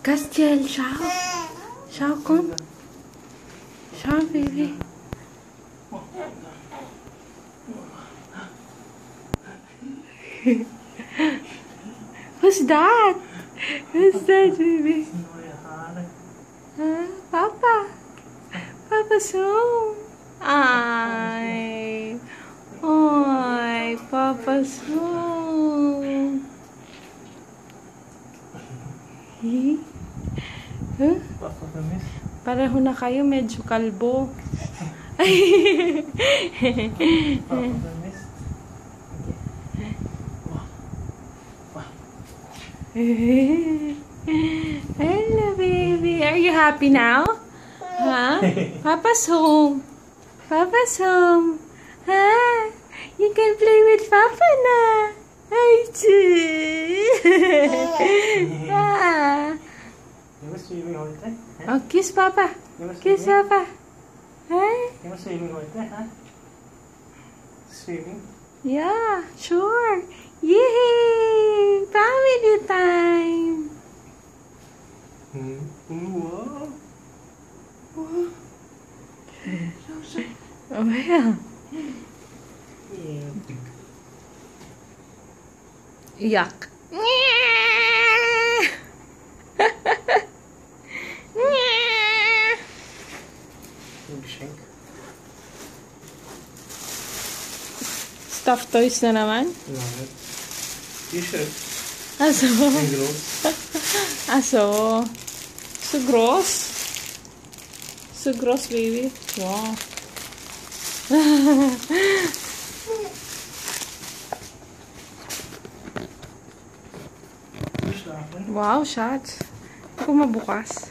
Castiel, ciao. Ciao, come? Ciao, baby. Who's that? Who's that, baby? Papa. Papa's home. Ay. Ay, Papa's home. Huh? Pareho na kayo, medyo kalbo. Hello, baby. Are you happy now? Huh? Papa's home. Papa's home. Huh? You can play with Papa na. Ay, oh, kiss Papa. Kiss Papa. Huh? Swimming? Yeah, sure. Yay! Family time. Wow. Oh, yeah. Yuck. Stuffed toys na naman? No. T-shirt. Aso? Gross. Aso? So gross? So gross, baby. Wow. Wow, shots. Hindi ko mabukas.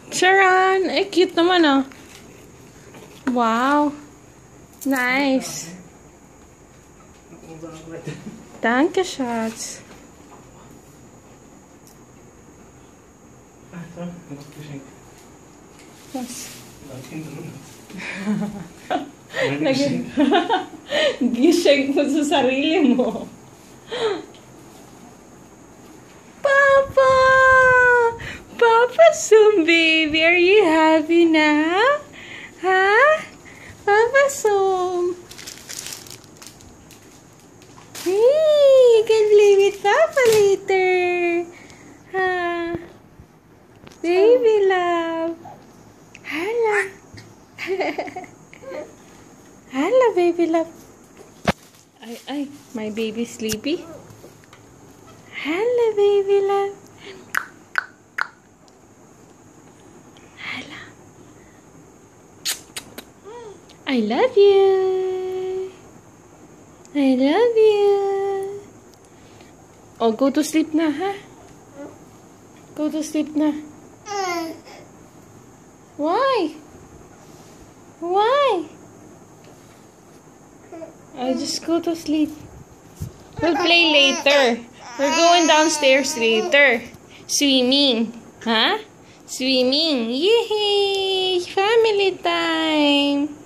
Sharon! Eh, cute naman ah. Wow. Nice. Danke, Schatz. Was? Gising mo sa sarili mo. Papa! Papa's home, baby. Are you happy now? Huh? Papa's home. Hey, you can play with Papa later. Huh? Baby love. Hello. Hello, baby love. Ay, my baby sleepy. Hello, baby love. Hello. I love you. I love you. Oh, go to sleep na, ha? Go to sleep na. Why? Why? I just go to sleep. We'll play later. We're going downstairs later. Swimming. Huh? Swimming. Yay! Family time.